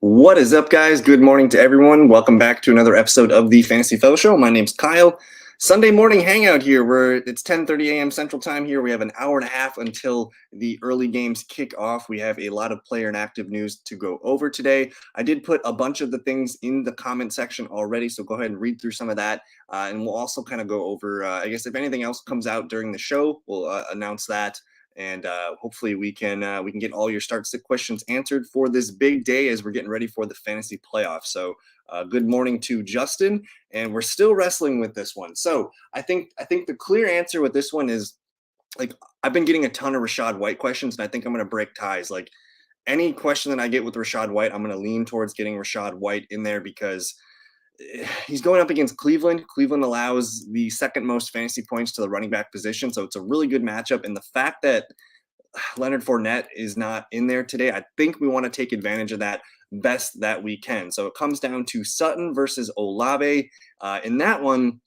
What is up, guys? Good morning to everyone. Welcome back to another episode of the Fantasy Fellow Show. My name's Kyle. Sunday morning hangout here where it's 10:30 a.m. Central Time here. We have an hour and a half until the early games kick off. We have a lot of player and active news to go over today. I did put a bunch of the things in the comment section already, so go ahead and read through some of that. And we'll also kind of go over, I guess, if anything else comes out during the show, we'll announce that. And hopefully we can get all your start sit questions answered for this big day as we're getting ready for the fantasy playoffs. So good morning to Justin, and we're still wrestling with this one. So I think the clear answer with this one is, like, I've been getting a ton of Rachaad White questions, and I think I'm going to break ties. Like, any question that I get with Rachaad White, I'm going to lean towards getting Rachaad White in there because he's going up against Cleveland. Cleveland allows the second most fantasy points to the running back position, so it's a really good matchup. And the fact that Leonard Fournette is not in there today, I think we want to take advantage of that best that we can. So it comes down to Sutton versus Olave. In that one,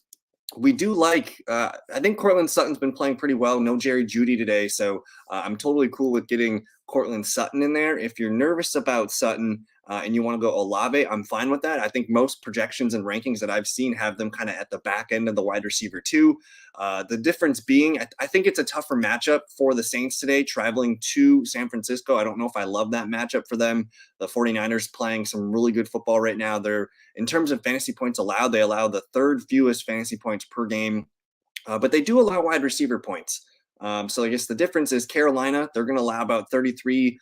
we do like, I think Courtland Sutton's been playing pretty well. No Jerry Jeudy today. So I'm totally cool with getting Courtland Sutton in there. If you're nervous about Sutton and you want to go Olave, I'm fine with that. I think most projections and rankings that I've seen have them kind of at the back end of the wide receiver too. The difference being, I think it's a tougher matchup for the Saints today, traveling to San Francisco. I don't know if I love that matchup for them. The 49ers playing some really good football right now. They're, in terms of fantasy points allowed, they allow the third fewest fantasy points per game, but they do allow wide receiver points. So I guess the difference is Carolina, they're going to allow about 33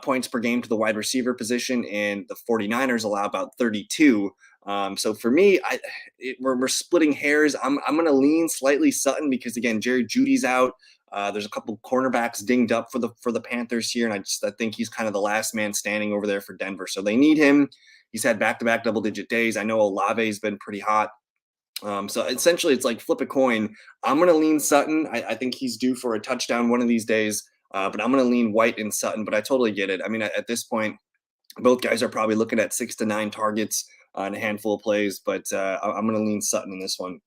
points per game to the wide receiver position, and the 49ers allow about 32. So for me, we're splitting hairs. I'm going to lean slightly Sutton because, again, Jerry Jeudy's out. There's a couple cornerbacks dinged up for the Panthers here, and I think he's kind of the last man standing over there for Denver. So they need him. He's had back-to-back double-digit days. I know Olave's been pretty hot. So essentially, it's like flip a coin. I'm going to lean Sutton. I think he's due for a touchdown one of these days, but I'm going to lean White and Sutton. But I totally get it. I mean, at this point, both guys are probably looking at 6 to 9 targets and a handful of plays, but I'm going to lean Sutton in this one.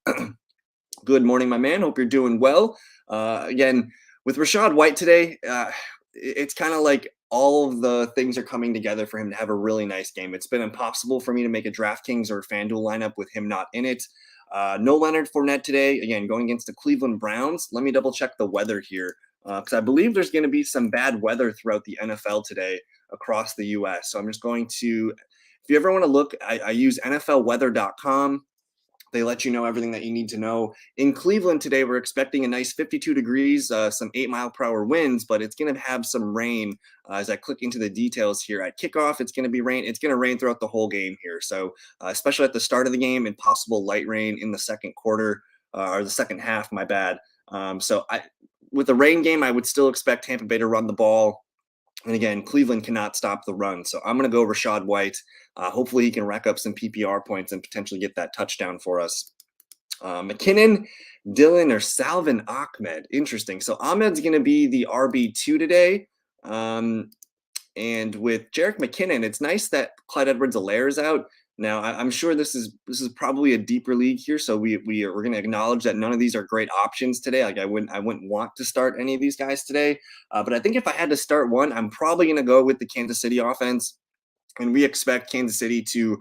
Good morning, my man. Hope you're doing well. Again, with Rachaad White today, it's kind of like all of the things are coming together for him to have a really nice game. It's been impossible for me to make a DraftKings or FanDuel lineup with him not in it. No Leonard Fournette today. Again, going against the Cleveland Browns. Let me double check the weather here because I believe there's going to be some bad weather throughout the NFL today across the U.S. So I'm just going to, if you ever want to look, I use NFLweather.com. They let you know everything that you need to know. In Cleveland today, we're expecting a nice 52 degrees, some 8-mile-per-hour winds, but it's going to have some rain. As I click into the details here at kickoff, it's going to be rain. It's going to rain throughout the whole game here. So especially at the start of the game and possible light rain in the second quarter or the second half, my bad. With the rain game, I would still expect Tampa Bay to run the ball. And again, Cleveland cannot stop the run. So I'm going to go Rachaad White. Hopefully he can rack up some PPR points and potentially get that touchdown for us. McKinnon, Dillon, or Salvon Ahmed. Interesting. So Ahmed's going to be the RB2 today. And with Jerick McKinnon, it's nice that Clyde Edwards-Helaire is out. Now, I'm sure this is probably a deeper league here, so we're going to acknowledge that none of these are great options today. Like I wouldn't want to start any of these guys today, but I think if I had to start one, I'm probably going to go with the Kansas City offense. And we expect Kansas City to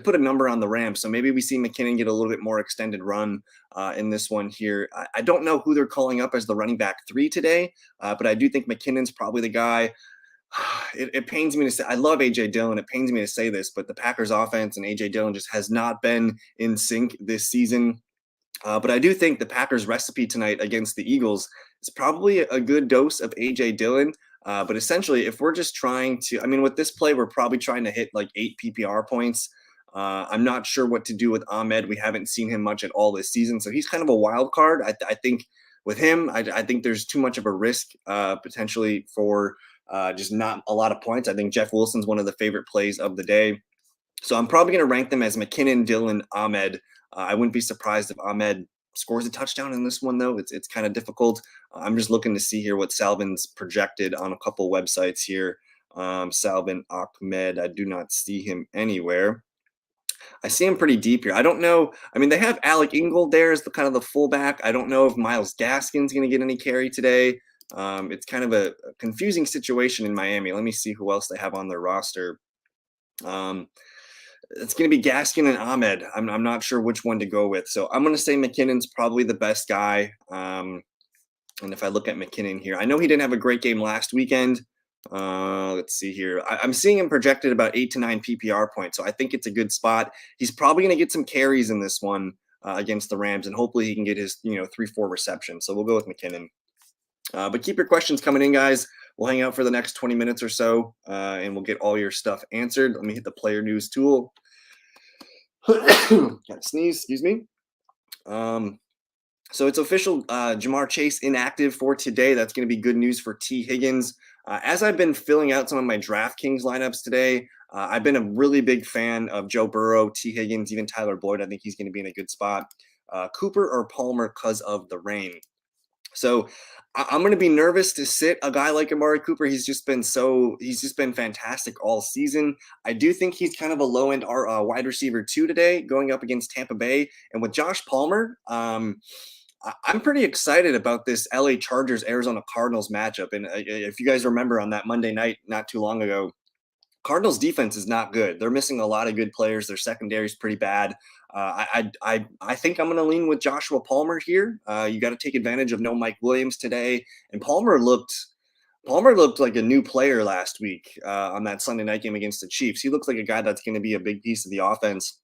put a number on the Rams. So maybe we see McKinnon get a little bit more extended run in this one here. I don't know who they're calling up as the running back 3 today, but I do think McKinnon's probably the guy. It pains me to say, I love A.J. Dillon. It pains me to say this, but the Packers offense and A.J. Dillon just has not been in sync this season. But I do think the Packers recipe tonight against the Eagles is probably a good dose of A.J. Dillon. But essentially, if we're just trying to, I mean, with this play, we're probably trying to hit like 8 PPR points. I'm not sure what to do with Ahmed. We haven't seen him much at all this season. So he's kind of a wild card. I think with him, I think there's too much of a risk potentially for just not a lot of points. I think Jeff Wilson's one of the favorite plays of the day. So I'm probably going to rank them as McKinnon, Dillon, Ahmed. I wouldn't be surprised if Ahmed scores a touchdown in this one, though. It's kind of difficult. I'm just looking to see here what Salvin's projected on a couple websites here. Salvin Ahmed, I do not see him anywhere. I see him pretty deep here. I don't know. I mean, they have Alec Ingold there as the kind of the fullback. I don't know if Myles Gaskin's going to get any carry today. It's kind of a confusing situation in Miami. Let me see who else they have on their roster. Um, it's going to be Gaskin and Ahmed. I'm not sure which one to go with. So I'm going to say McKinnon's probably the best guy. And if I look at McKinnon here, I know he didn't have a great game last weekend. Let's see here. I'm seeing him projected about 8 to 9 PPR points. So I think it's a good spot. He's probably going to get some carries in this one against the Rams, and hopefully he can get his 3-4 receptions. So we'll go with McKinnon. But keep your questions coming in, guys. We'll hang out for the next 20 minutes or so, and we'll get all your stuff answered. Let me hit the player news tool. Got to sneeze, excuse me. So it's official, Ja'Marr Chase inactive for today. That's going to be good news for T. Higgins. As I've been filling out some of my DraftKings lineups today, I've been a really big fan of Joe Burrow, T. Higgins, even Tyler Boyd. I think he's going to be in a good spot. Cooper or Palmer because of the rain. So I'm going to be nervous to sit a guy like Amari Cooper. He's just been fantastic all season. I do think he's kind of a low end wide receiver 2 today, going up against Tampa Bay. And with Josh Palmer, I'm pretty excited about this LA Chargers Arizona Cardinals matchup. And if you guys remember on that Monday night not too long ago, Cardinals defense is not good. They're missing a lot of good players. Their secondary is pretty bad. I think I'm going to lean with Joshua Palmer here. You got to take advantage of no Mike Williams today. And Palmer looked like a new player last week on that Sunday night game against the Chiefs. He looks like a guy that's going to be a big piece of the offense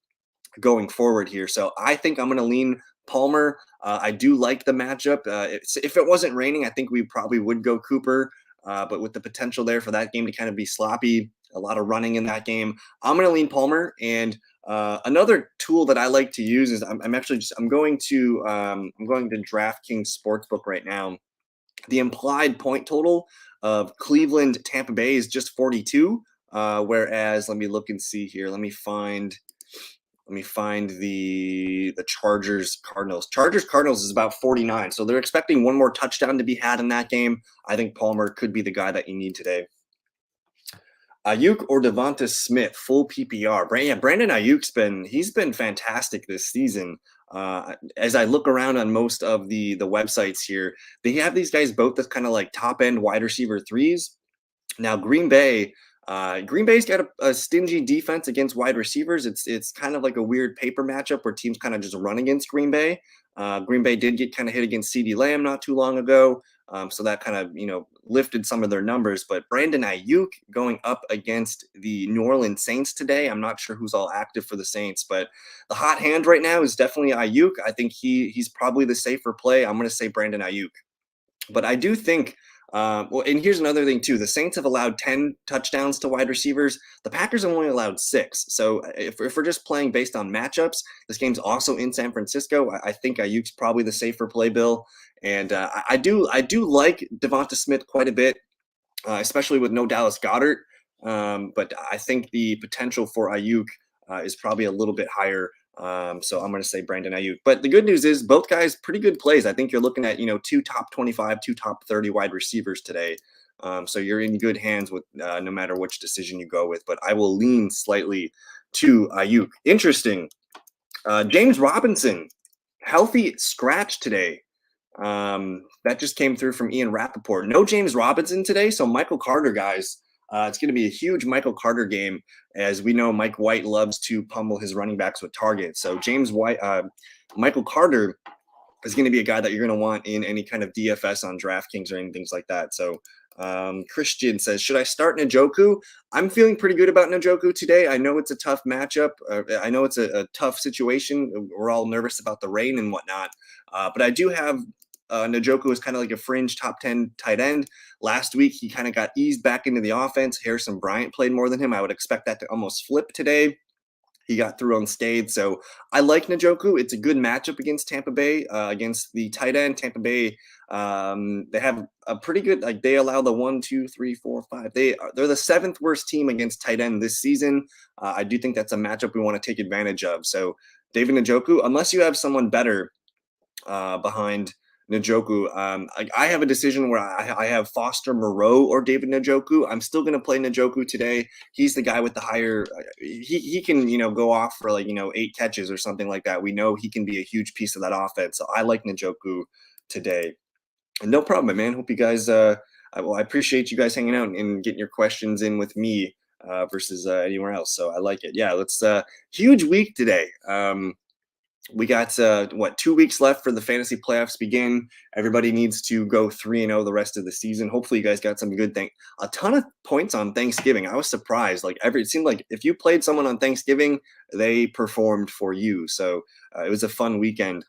going forward here. So I think I'm going to lean Palmer. I do like the matchup. If it wasn't raining, I think we probably would go Cooper. But with the potential there for that game to kind of be sloppy, a lot of running in that game, I'm going to lean Palmer. And another tool that I like to use is I'm going to DraftKings Sportsbook right now. The implied point total of Cleveland Tampa Bay is just 42. Whereas let me look and see here. Let me find the Chargers Cardinals. Chargers Cardinals is about 49. So they're expecting one more touchdown to be had in that game. I think Palmer could be the guy that you need today. Ayuk or Devonta Smith, full PPR. Brandon Ayuk's been fantastic this season. As I look around on most of the websites here, they have these guys both as kind of like top end wide receiver 3s. Now Green Bay's got a stingy defense against wide receivers. It's kind of like a weird paper matchup where teams kind of just run against Green Bay. Green Bay did get kind of hit against CeeDee Lamb not too long ago. So that kind of, lifted some of their numbers. But Brandon Ayuk going up against the New Orleans Saints today. I'm not sure who's all active for the Saints, but the hot hand right now is definitely Ayuk. I think he's probably the safer play. I'm going to say Brandon Ayuk. But I do think, and here's another thing too. The Saints have allowed 10 touchdowns to wide receivers. The Packers have only allowed 6. So if we're just playing based on matchups, this game's also in San Francisco. I think Ayuk's probably the safer play, Bill. And I do like Devonta Smith quite a bit, especially with no Dallas Goedert. But I think the potential for Ayuk is probably a little bit higher. So I'm going to say Brandon Ayuk. But the good news is both guys pretty good plays. I think you're looking at 2 top 25, 2 top 30 wide receivers today. So you're in good hands with no matter which decision you go with. But I will lean slightly to Ayuk. Interesting. James Robinson, healthy scratch today. That just came through from Ian Rappaport. No James Robinson today. So Michael Carter, guys. It's going to be a huge Michael Carter game. As we know, Mike White loves to pummel his running backs with targets. So Michael Carter is going to be a guy that you're going to want in any kind of DFS on DraftKings or anything like that. So Christian says, should I start Njoku? I'm feeling pretty good about Njoku today. I know it's a tough matchup. I know it's a tough situation. We're all nervous about the rain and whatnot. But I do have Njoku is kind of like a fringe top 10 tight end. Last week, he kind of got eased back into the offense. Harrison Bryant played more than him. I would expect that to almost flip today. He got through unscathed. So I like Njoku. It's a good matchup against Tampa Bay, against the tight end. Tampa Bay, they have a pretty good, they allow the 1, 2, 3, 4, 5. They're the 7th worst team against tight end this season. I do think that's a matchup we want to take advantage of. So David Njoku, unless you have someone better behind Njoku. I have a decision where I have Foster Moreau or David Njoku. I'm still going to play Njoku today. He's the guy with the higher. He can go off for 8 catches or something like that. We know he can be a huge piece of that offense. So I like Njoku today. And no problem, man. Hope you guys. I appreciate you guys hanging out and getting your questions in with me versus anywhere else. So I like it. Yeah, let's huge week today. We got 2 weeks left for the fantasy playoffs begin. Everybody needs to go 3-0 the rest of the season. Hopefully you guys got some good thing. A ton of points on Thanksgiving. I was surprised. It seemed like if you played someone on Thanksgiving, they performed for you. So it was a fun weekend,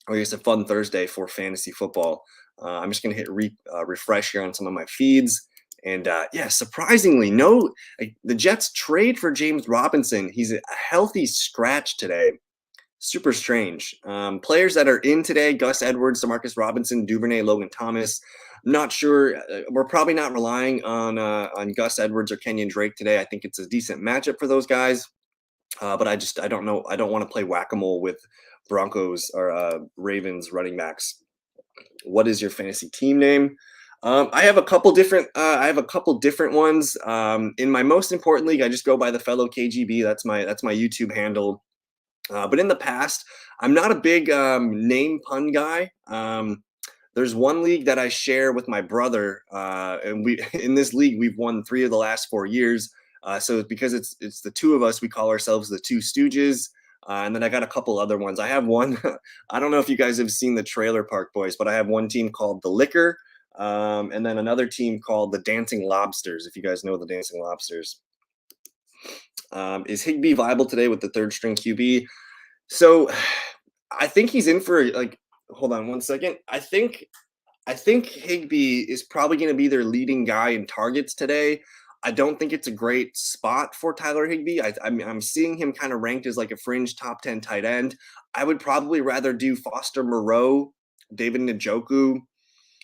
or I guess a fun Thursday for fantasy football. I'm just gonna hit refresh here on some of my feeds. And yeah, surprisingly, the Jets trade for James Robinson. He's a healthy scratch today. Super strange. Players that are in today: Gus Edwards, Demarcus Robinson, Duvernay, Logan Thomas. I'm not sure. We're probably not relying on Gus Edwards or Kenyon Drake today. I think it's a decent matchup for those guys. But I don't know. I don't want to play whack-a-mole with Broncos or Ravens running backs. What is your fantasy team name? I have a couple different. I have a couple different ones. In my most important league, I just go by the fellow KGB. That's my YouTube handle. But in the past, I'm not a big name pun guy. There's one league that I share with my brother, and we in this league we've won 3 of the last 4 years. So because it's the two of us, we call ourselves the Two Stooges. And then I got a couple other ones. I have one. I don't know if you guys have seen the Trailer Park Boys, but I have one team called the Liquor, and then another team called the Dancing Lobsters. If you guys know the Dancing Lobsters. Is Higbee viable today with the third string QB? So I think he's in for hold on one second. I think Higbee is probably going to be their leading guy in targets today. I don't think it's a great spot for Tyler Higbee. I'm seeing him kind of ranked as like a fringe top 10 tight end. I would probably rather do Foster Moreau, David Njoku,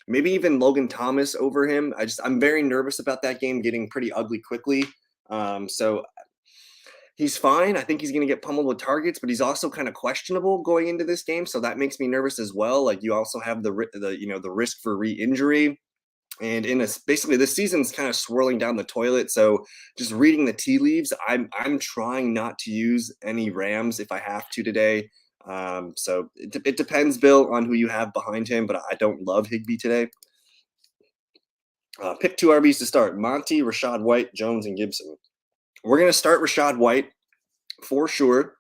maybe even Logan Thomas over him. I'm very nervous about that game getting pretty ugly quickly. So he's fine. I think he's going to get pummeled with targets, but he's also kind of questionable going into this game, so that makes me nervous as well. Like you also have the risk for re-injury, and basically this season's kind of swirling down the toilet. So just reading the tea leaves, I'm trying not to use any Rams if I have to today. So it depends, Bill, on who you have behind him, but I don't love Higbee today. Pick 2 RBs to start: Monty, Rachaad White, Jones, and Gibson. We're going to start Rachaad White for sure.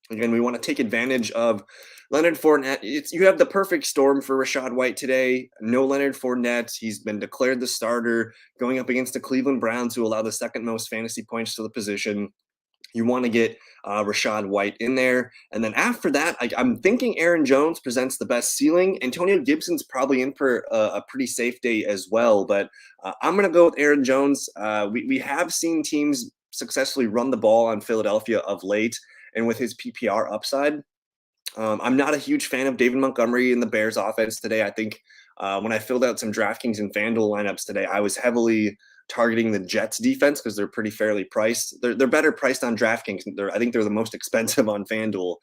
Again, we want to take advantage of Leonard Fournette. You have the perfect storm for Rachaad White today. No Leonard Fournette. He's been declared the starter going up against the Cleveland Browns, who allow the second most fantasy points to the position. You want to get Rachaad White in there. And then after that, I'm thinking Aaron Jones presents the best ceiling. Antonio Gibson's probably in for a pretty safe day as well. But I'm going to go with Aaron Jones. We have seen teams successfully run the ball on Philadelphia of late, and with his PPR upside. I'm not a huge fan of David Montgomery in the Bears offense today. I think when I filled out some DraftKings and FanDuel lineups today, I was heavily targeting the Jets defense because they're pretty fairly priced. They're better priced on DraftKings. I think they're the most expensive on FanDuel.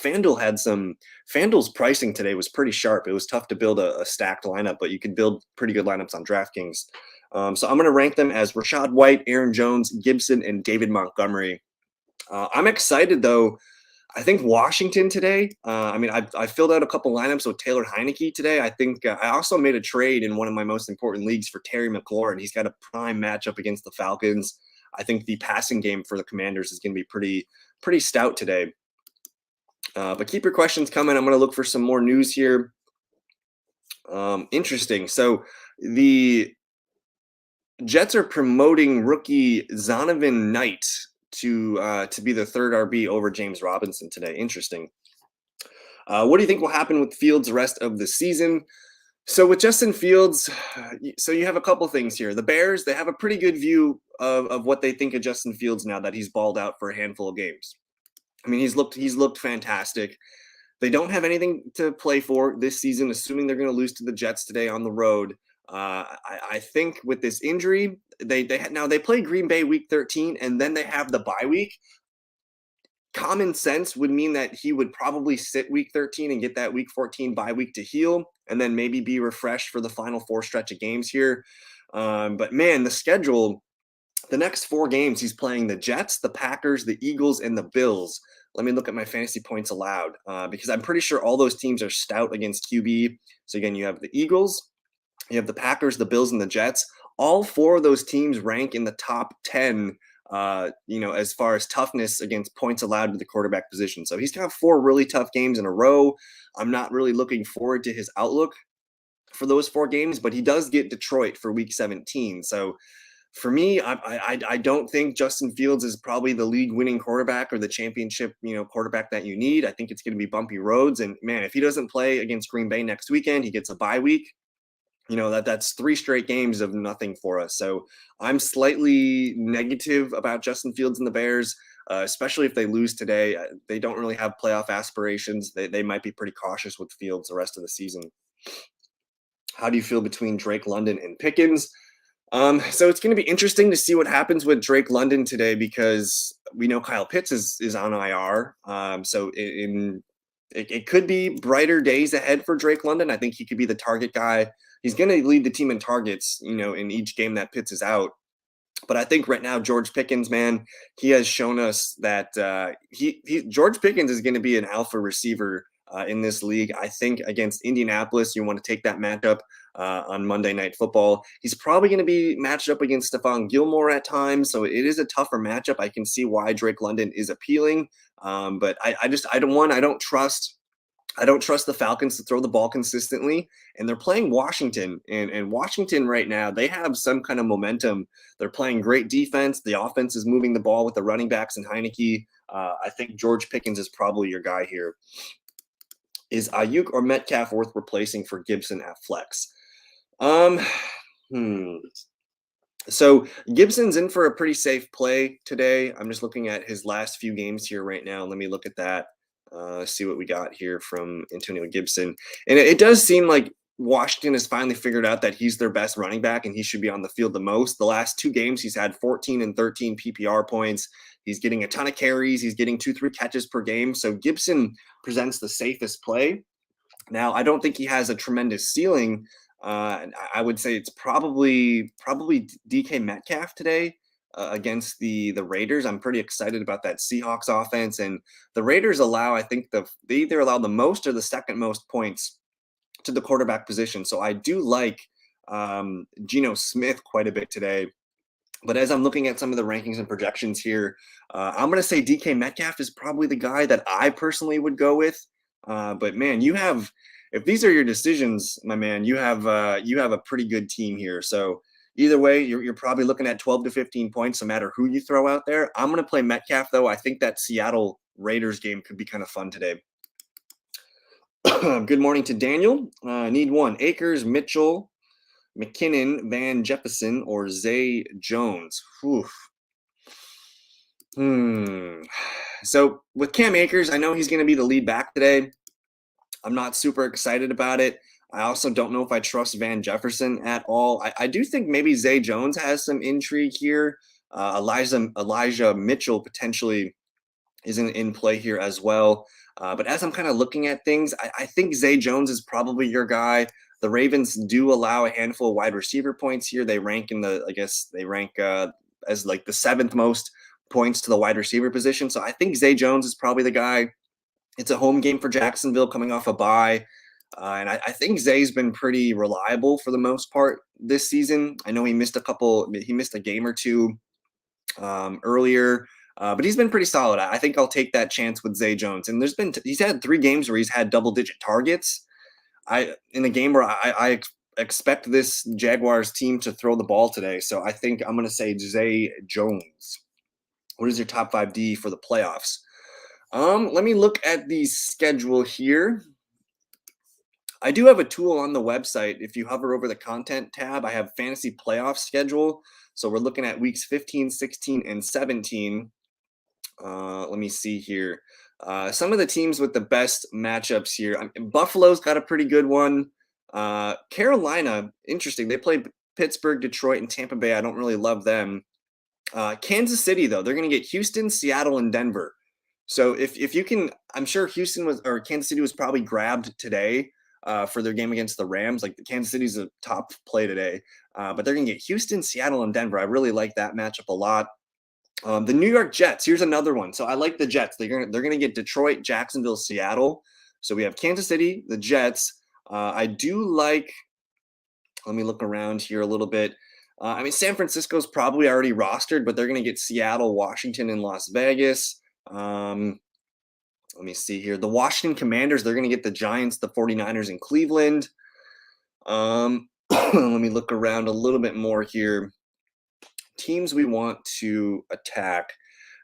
FanDuel's pricing today was pretty sharp. It was tough to build a stacked lineup, but you could build pretty good lineups on DraftKings. So I'm going to rank them as Rachaad White, Aaron Jones, Gibson, and David Montgomery. I'm excited, though. I think Washington today. I filled out a couple lineups with Taylor Heineke today. I think I also made a trade in one of my most important leagues for Terry McLaurin. He's got a prime matchup against the Falcons. I think the passing game for the Commanders is going to be pretty stout today. But keep your questions coming. I'm going to look for some more news here. Interesting. So the Jets are promoting rookie Zonovan Knight to be the third RB over James Robinson today. Interesting. What do you think will happen with Fields the rest of the season? So with Justin Fields, so you have a couple things here. The Bears, they have a pretty good view of what they think of Justin Fields now that he's balled out for a handful of games. I mean, he's looked fantastic. They don't have anything to play for this season, assuming they're going to lose to the Jets today on the road. I think with this injury, they play Green Bay week 13, and then they have the bye week. Common sense would mean that he would probably sit week 13 and get that week 14 bye week to heal, and then maybe be refreshed for the final 4 stretch of games here. But man, the schedule, the next 4 games, he's playing the Jets, the Packers, the Eagles, and the Bills. Let me look at my fantasy points allowed, because I'm pretty sure all those teams are stout against QB. So again, you have the Eagles, you have the Packers, the Bills, and the Jets. All 4 of those teams rank in the top 10 as far as toughness against points allowed to the quarterback position. So he's got 4 really tough games in a row. I'm not really looking forward to his outlook for those 4 games, but he does get Detroit for week 17. So for me, I don't think Justin Fields is probably the league winning quarterback or the championship, quarterback that you need. I think it's going to be bumpy roads. And man, if he doesn't play against Green Bay next weekend, he gets a bye week. That's 3 straight games of nothing for us. So I'm slightly negative about Justin Fields and the Bears, especially if they lose today. They don't really have playoff aspirations. They might be pretty cautious with Fields the rest of the season. How do you feel between Drake London and Pickens? So it's going to be interesting to see what happens with Drake London today, because we know Kyle Pitts is on IR. So it could be brighter days ahead for Drake London. I think he could be the target guy. He's going to lead the team in targets, in each game that Pitts is out. But I think right now, George Pickens, man, he has shown us that George Pickens is going to be an alpha receiver in this league. I think against Indianapolis, you want to take that matchup on Monday Night Football. He's probably going to be matched up against Stephon Gilmore at times, so it is a tougher matchup. I can see why Drake London is appealing, but I don't trust the Falcons to throw the ball consistently, and they're playing Washington, and Washington right now, they have some kind of momentum. They're playing great defense. The offense is moving the ball with the running backs and Heineke. I think George Pickens is probably your guy here. Is Ayuk or Metcalf worth replacing for Gibson at flex? So Gibson's in for a pretty safe play today. I'm just looking at his last few games here right now. Let me look at that. See what we got here from Antonio Gibson. And it does seem like Washington has finally figured out that he's their best running back and he should be on the field the most. The last 2 games, he's had 14 and 13 PPR points. He's getting a ton of carries. He's getting 2-3 catches per game. So Gibson presents the safest play. Now, I don't think he has a tremendous ceiling. I would say it's probably DK Metcalf today against the Raiders. I'm pretty excited about that Seahawks offense. And the Raiders allow, I think they either allow the most or the second most points to the quarterback position. So I do like Geno Smith quite a bit today. But as I'm looking at some of the rankings and projections here, I'm going to say DK Metcalf is probably the guy that I personally would go with. But man, if these are your decisions, my man, you have a pretty good team here. So either way, you're probably looking at 12 to 15 points, no matter who you throw out there. I'm going to play Metcalf, though. I think that Seattle Raiders game could be kind of fun today. Good morning to Daniel. Need one. Akers, Mitchell, McKinnon, Van Jefferson, or Zay Jones. So with Cam Akers, I know he's going to be the lead back today. I'm not super excited about it. I also don't know if I trust Van Jefferson at all. I do think maybe Zay Jones has some intrigue here. Elijah Mitchell potentially is in play here as well. But as I'm kind of looking at things, I think Zay Jones is probably your guy. The Ravens do allow a handful of wide receiver points here. They rank as like the 7th most points to the wide receiver position. So I think Zay Jones is probably the guy. It's a home game for Jacksonville coming off a bye. And I think Zay's been pretty reliable for the most part this season. I know he missed a game or 2 earlier, but he's been pretty solid. I think I'll take that chance with Zay Jones. And he's had 3 games where he's had double-digit targets. In a game where I expect this Jaguars team to throw the ball today. So I think I'm going to say Zay Jones. What is your top 5D for the playoffs? Let me look at the schedule here. I do have a tool on the website. If you hover over the content tab, I have fantasy playoff schedule. So we're looking at weeks 15, 16, and 17. Let me see here. Some of the teams with the best matchups here. Buffalo's got a pretty good one. Carolina, interesting. They play Pittsburgh, Detroit, and Tampa Bay. I don't really love them. Kansas City, though, they're going to get Houston, Seattle, and Denver. So if you can, I'm sure Kansas City was probably grabbed today for their game against the Rams. Like Kansas City's a top play today, but they're going to get Houston, Seattle, and Denver. I really like that matchup a lot. The New York Jets, here's another one. So I like the Jets. They're gonna get Detroit, Jacksonville, Seattle. So we have Kansas City, the Jets. I do like. Let me look around here a little bit. I mean, San Francisco's probably already rostered, but they're going to get Seattle, Washington, and Las Vegas. Let me see here. The Washington Commanders, they're going to get the Giants, the 49ers, and Cleveland. Let me look around a little bit more here. Teams we want to attack.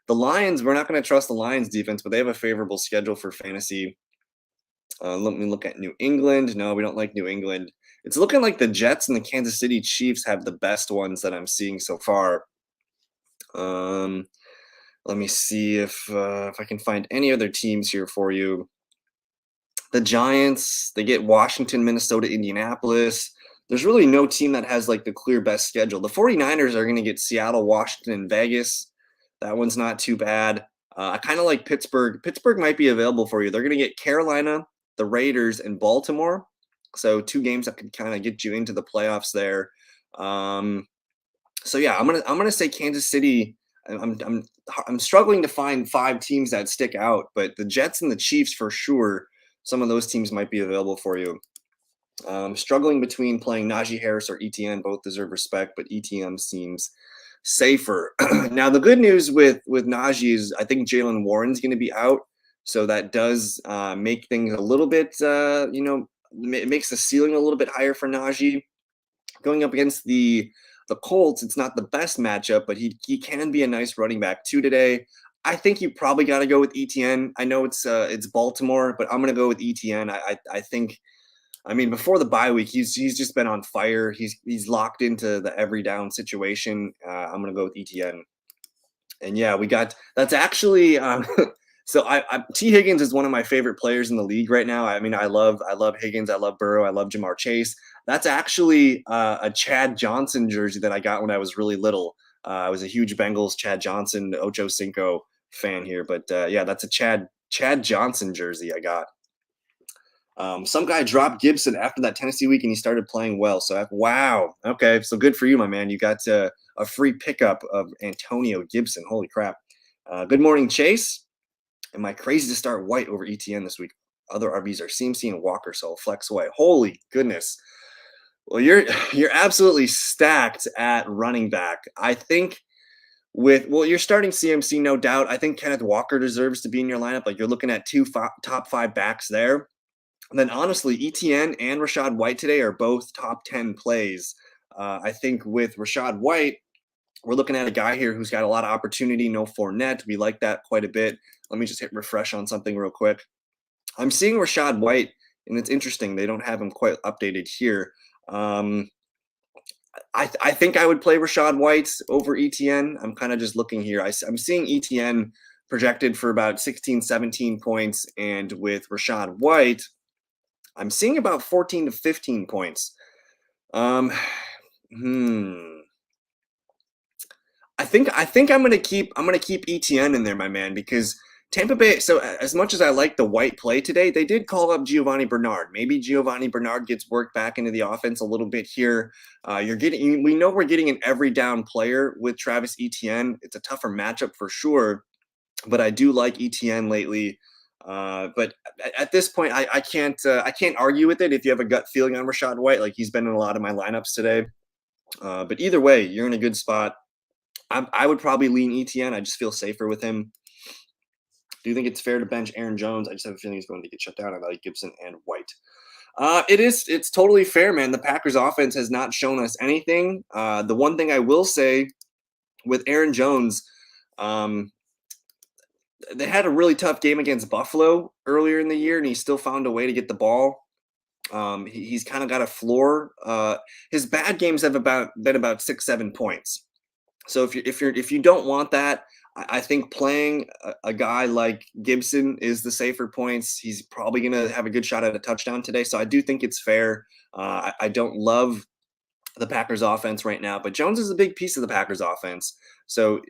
The Lions, we're not going to trust the Lions defense, but they have a favorable schedule for fantasy. Let me look at New England. No, we don't like New England. It's looking like the Jets and the Kansas City Chiefs have the best ones that I'm seeing so far. Let me see if I can find any other teams here for you. The Giants, they get Washington, Minnesota, Indianapolis. There's really no team that has like the clear best schedule. The 49ers are going to get Seattle, Washington, and Vegas. That one's not too bad. I kind of like Pittsburgh. Pittsburgh might be available for you. They're going to get Carolina, the Raiders, and Baltimore. So 2 games that could kind of get you into the playoffs there. So yeah, I'm gonna say Kansas City. I'm struggling to find 5 teams that stick out, but the Jets and the Chiefs for sure. Some of those teams might be available for you. Struggling between playing Najee Harris or ETN. Both deserve respect, but ETN seems safer. Now, the good news with Najee is I think Jaylen Warren's going to be out, so that does make things a little bit, it makes the ceiling a little bit higher for Najee. Going up against the Colts, it's not the best matchup, but he can be a nice running back too today. I think you probably got to go with ETN. I know it's Baltimore, but I'm going to go with ETN. I think, I mean, before the bye week, he's just been on fire. He's locked into the every down situation. I'm going to go with ETN. And yeah, that's actually so T Higgins is one of my favorite players in the league right now. I mean, I love Higgins, I love Burrow, I love Jamar Chase. That's actually a Chad Johnson jersey that I got when I was really little. I was a huge Bengals Chad Johnson Ocho Cinco fan here, but yeah, that's a Chad Johnson jersey I got. Some guy dropped Gibson after that Tennessee week and he started playing well. So wow, okay, so good for you, my man. You got a free pickup of Antonio Gibson. Holy crap! Good morning, Chase. Am I crazy to start White over ETN this week? Other RBs are CMC and Walker, so I'll flex White. Holy goodness. Well, you're absolutely stacked at running back. I think you're starting CMC, no doubt. I think Kenneth Walker deserves to be in your lineup. Like you're looking at 2 top 5 backs there. And then honestly, ETN and Rachaad White today are both top 10 plays. I think with Rachaad White, we're looking at a guy here who's got a lot of opportunity, no Fournette. We like that quite a bit. Let me just hit refresh on something real quick. I'm seeing Rachaad White, and it's interesting. They don't have him quite updated here. I think I would play Rachaad White over ETN. I'm kind of just looking here. I'm seeing ETN projected for about 16, 17 points, and with Rachaad White, I'm seeing about 14 to 15 points. I think I'm gonna keep ETN in there, my man, because Tampa Bay. So as much as I like the White play today, they did call up Giovanni Bernard. Maybe Giovanni Bernard gets worked back into the offense a little bit here. We know we're getting an every down player with Travis Etienne. It's a tougher matchup for sure, but I do like Etienne lately. But at this point, I can't argue with it. If you have a gut feeling on Rachaad White, like he's been in a lot of my lineups today. But either way, you're in a good spot. I would probably lean ETN. I just feel safer with him. Do you think it's fair to bench Aaron Jones? I just have a feeling he's going to get shut down. I like Gibson and White. It's totally fair, man. The Packers offense has not shown us anything. The one thing I will say with Aaron Jones, they had a really tough game against Buffalo earlier in the year, and he still found a way to get the ball. He's kind of got a floor. His bad games have been about 6-7 points. So if you don't want that, I think playing a guy like Gibson is the safer points. He's probably going to have a good shot at a touchdown today. So I do think it's fair. I don't love the Packers offense right now, but Jones is a big piece of the Packers offense. So,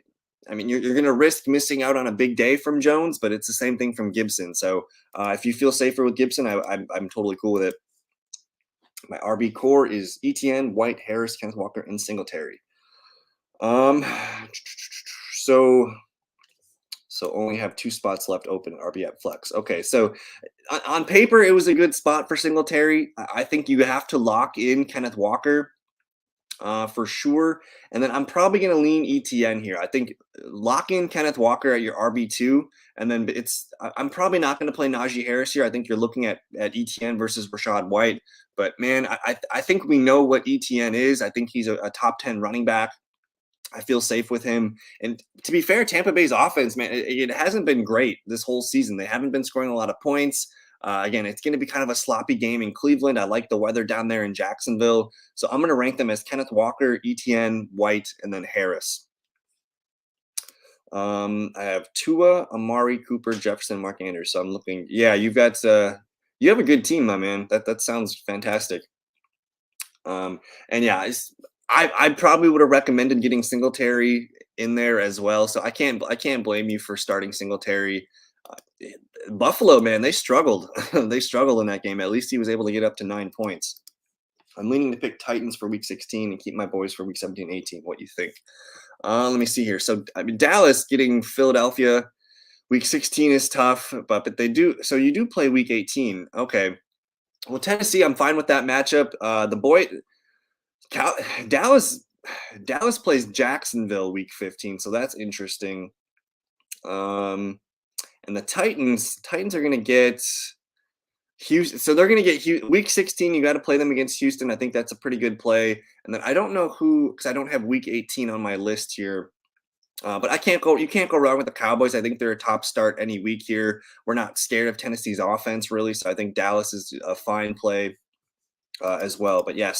I mean, you're going to risk missing out on a big day from Jones, but it's the same thing from Gibson. So if you feel safer with Gibson, I'm totally cool with it. My RB core is ETN, White, Harris, Kenneth Walker, and Singletary. So only have 2 spots left open at RB at flex. Okay, so on paper, it was a good spot for Singletary. I think you have to lock in Kenneth Walker. for sure. And then I'm probably going to lean ETN here. I think lock in Kenneth Walker at your RB2. And then I'm probably not going to play Najee Harris here. I think you're looking at ETN versus Rashad White. But man, I think we know what ETN is. I think he's a top 10 running back. I feel safe with him. And to be fair, Tampa Bay's offense, man, it hasn't been great this whole season. They haven't been scoring a lot of points. Again, it's going to be kind of a sloppy game in Cleveland. I like the weather down there in Jacksonville. So I'm going to rank them as Kenneth Walker, ETN, White, and then Harris. I have Tua, Amari Cooper, Jefferson, Mark Andrews. So I'm looking. Yeah, you have a good team, my man. That sounds fantastic. And yeah, I probably would have recommended getting Singletary in there as well. So I can't blame you for starting Singletary. Buffalo, man, they struggled. They struggled in that game. At least he was able to get up to 9 points. I'm leaning to pick Titans for week 16 and keep my boys for week 17, 18. What do you think? Let me see here. So I mean, Dallas getting Philadelphia week 16 is tough, but they do. So you do play week 18. Okay. Well, Tennessee, I'm fine with that matchup. Dallas plays Jacksonville week 15, so that's interesting. And the Titans are going to get Houston. So they're going to get week 16. You got to play them against Houston. I think that's a pretty good play. And then I don't know who, because I don't have week 18 on my list here. But you can't go wrong with the Cowboys. I think they're a top start any week here. We're not scared of Tennessee's offense, really. So I think Dallas is a fine play as well. But yeah,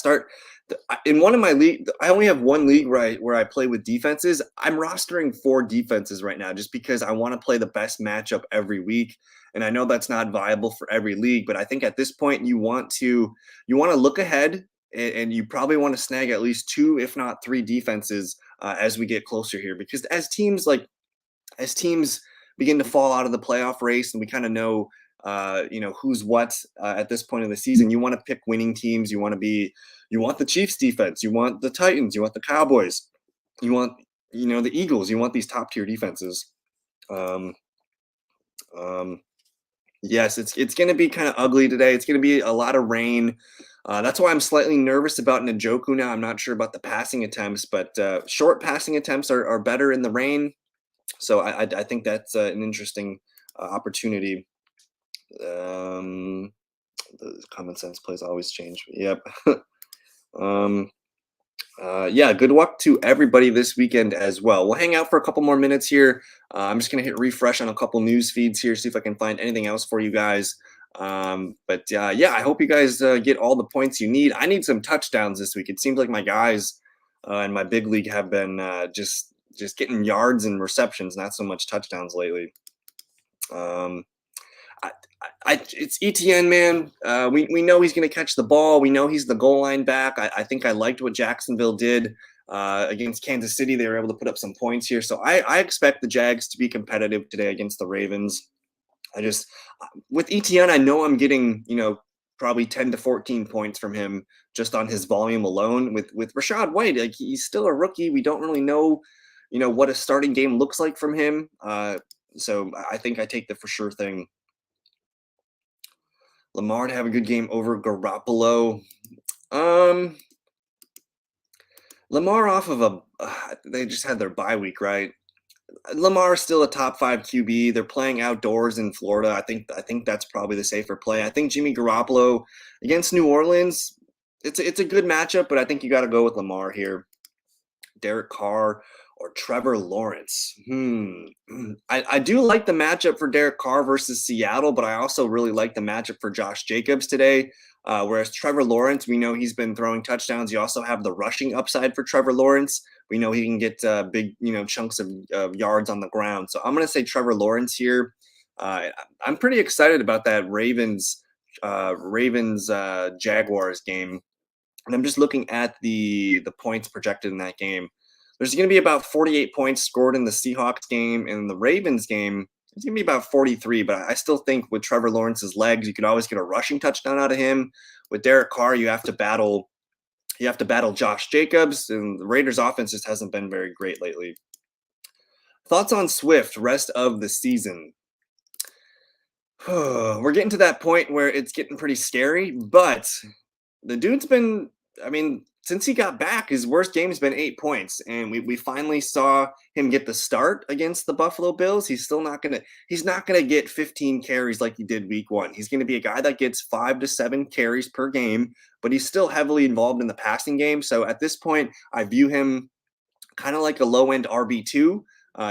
in one of my league. I only have one league where I play with defenses. I'm rostering 4 defenses right now just because I want to play the best matchup every week. And I know that's not viable for every league, but I think at this point you want to look ahead, and you probably want to snag at least 2, if not 3 defenses as we get closer here, because as teams begin to fall out of the playoff race and we kind of know who's what at this point in the season, you want to pick winning teams. You want the Chiefs defense, you want the Titans, you want the Cowboys, you want the Eagles, you want these top tier defenses. Yes, it's going to be kind of ugly today. It's going to be a lot of rain. That's why I'm slightly nervous about Njoku now. I'm not sure about the passing attempts, but short passing attempts are better in the rain. So I think that's an interesting opportunity. The common sense plays always change. Yep. Yeah, good luck to everybody this weekend as well. We'll hang out for a couple more minutes here. I'm just going to hit refresh on a couple news feeds here, see if I can find anything else for you guys. But yeah, I hope you guys get all the points you need. I need some touchdowns this week. It seems like my guys in my big league have been just getting yards and receptions, not so much touchdowns lately. It's ETN, man. We know he's going to catch the ball. We know he's the goal line back. I think I liked what Jacksonville did against Kansas City. They were able to put up some points here. So I expect the Jags to be competitive today against the Ravens. With ETN, I know I'm getting, probably 10 to 14 points from him just on his volume alone. With Rashad White, like, he's still a rookie. We don't really know, what a starting game looks like from him. So I think I take the for sure thing. Lamar to have a good game over Garoppolo. Lamar off of they just had their bye week, right? Lamar is still a top 5 QB. They're playing outdoors in Florida. I think that's probably the safer play. I think Jimmy Garoppolo against New Orleans, it's a good matchup, but I think you got to go with Lamar here. Derek Carr or Trevor Lawrence. I do like the matchup for Derek Carr versus Seattle, but I also really like the matchup for Josh Jacobs today. Whereas Trevor Lawrence, we know he's been throwing touchdowns. You also have the rushing upside for Trevor Lawrence. We know he can get big, chunks of yards on the ground. So I'm going to say Trevor Lawrence here. I'm pretty excited about that Ravens Jaguars game. And I'm just looking at the points projected in that game. There's going to be about 48 points scored in the Seahawks game, and in the Ravens game, it's going to be about 43. But I still think with Trevor Lawrence's legs, you could always get a rushing touchdown out of him. With Derek Carr, you have to battle Josh Jacobs, and the Raiders' offense just hasn't been very great lately. Thoughts on Swift rest of the season? We're getting to that point where it's getting pretty scary, but the dude's been, since he got back, his worst game has been 8 points, and we finally saw him get the start against the Buffalo Bills. He's not gonna get 15 carries like he did week one. He's gonna be a guy that gets 5 to 7 carries per game, but he's still heavily involved in the passing game. So at this point, I view him kind of like a low end RB2.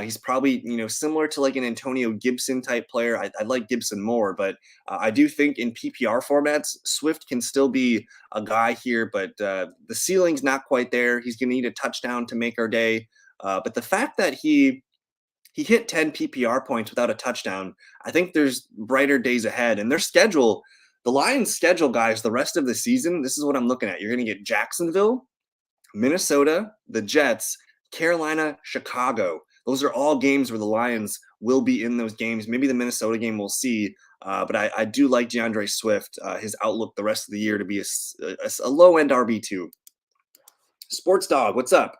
He's probably, similar to like an Antonio Gibson type player. I like Gibson more, but I do think in PPR formats, Swift can still be a guy here, but the ceiling's not quite there. He's going to need a touchdown to make our day. But the fact that he hit 10 PPR points without a touchdown, I think there's brighter days ahead. And their schedule, the Lions' schedule, guys, the rest of the season, this is what I'm looking at. You're going to get Jacksonville, Minnesota, the Jets, Carolina, Chicago. Those are all games where the Lions will be in those games. Maybe the Minnesota game we'll see. But I do like DeAndre Swift, his outlook the rest of the year to be a low-end RB2. Sports Dog, what's up?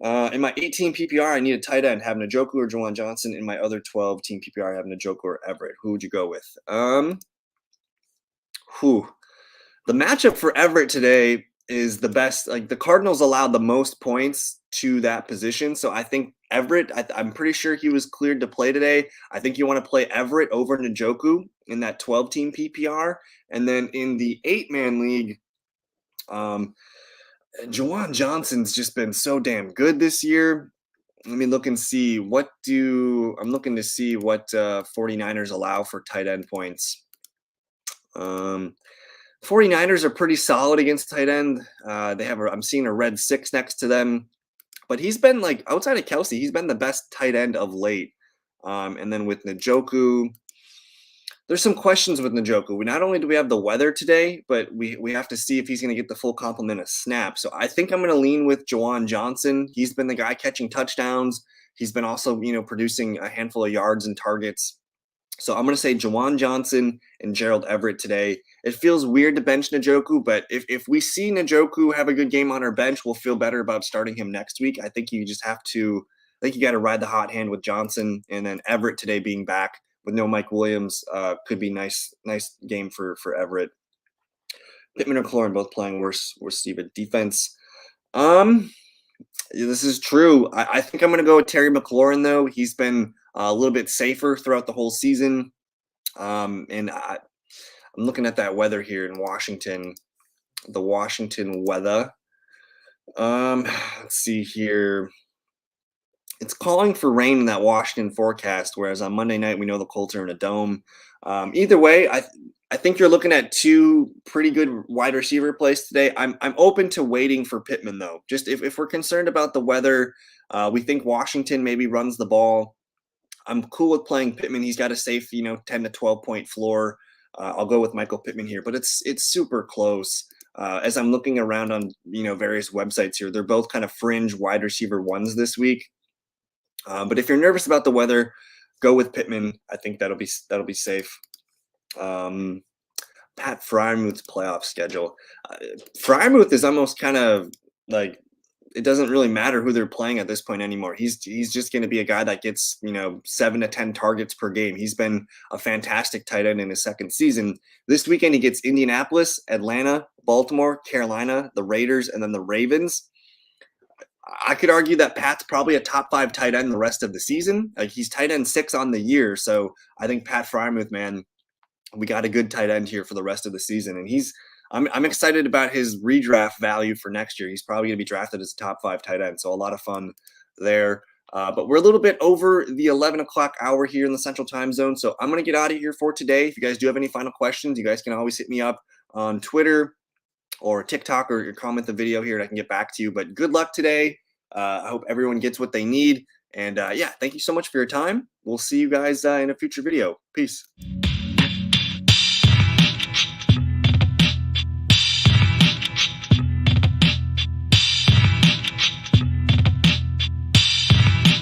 In my 18 PPR, I need a tight end. Have Njoku or Juwan Johnson. In my other 12 team PPR, I have Njoku or Everett. Who would you go with? The matchup for Everett today is the best. Like the Cardinals allowed the most points to that position. So I think Everett, I'm pretty sure he was cleared to play today. I think you want to play Everett over Njoku in that 12-team PPR. And then in the 8-man league, Juwan Johnson's just been so damn good this year. Let me look and see I'm looking to see what 49ers allow for tight end points. 49ers are pretty solid against tight end. I'm seeing a red 6 next to them, but he's been like outside of Kelsey, he's been the best tight end of late. And then with Njoku, there's some questions with Njoku. Not only do we have the weather today, but we have to see if he's going to get the full complement of snaps. So I think I'm going to lean with Juwan Johnson. He's been the guy catching touchdowns. He's been also, producing a handful of yards and targets. So I'm going to say Juwan Johnson and Gerald Everett today. It feels weird to bench Njoku, but if we see Njoku have a good game on our bench, we'll feel better about starting him next week. I think you got to ride the hot hand with Johnson, and then Everett today being back with no Mike Williams could be nice game for Everett. Pittman or McLaurin both playing worse Steve defense. This is true. I think I'm going to go with Terry McLaurin, though. He's been a little bit safer throughout the whole season. And I'm looking at that weather here in Washington, the Washington weather. Let's see here. It's calling for rain in that Washington forecast, whereas on Monday night, we know the Colts are in a dome. Either way, I think you're looking at two pretty good wide receiver plays today. I'm open to waiting for Pittman, though. Just if we're concerned about the weather, we think Washington maybe runs the ball. I'm cool with playing Pittman. He's got a safe, 10 to 12 point floor. I'll go with Michael Pittman here, but it's super close. As I'm looking around on, various websites here, they're both kind of fringe wide receiver ones this week. But if you're nervous about the weather, go with Pittman. I think that'll be safe. Pat Freiermuth's playoff schedule. Freiermuth is almost kind of like, it doesn't really matter who they're playing at this point anymore. He's just going to be a guy that gets, 7 to 10 targets per game. He's been a fantastic tight end in his second season. This weekend, he gets Indianapolis, Atlanta, Baltimore, Carolina, the Raiders, and then the Ravens. I could argue that Pat's probably a top 5 tight end the rest of the season. Like he's tight end 6 on the year. So I think Pat Freiermuth, man, we got a good tight end here for the rest of the season. And I'm excited about his redraft value for next year. He's probably going to be drafted as a top 5 tight end. So a lot of fun there. But we're a little bit over the 11 o'clock hour here in the Central Time Zone. So I'm going to get out of here for today. If you guys do have any final questions, you guys can always hit me up on Twitter or TikTok, or comment the video here and I can get back to you. But good luck today. I hope everyone gets what they need. And thank you so much for your time. We'll see you guys in a future video. Peace.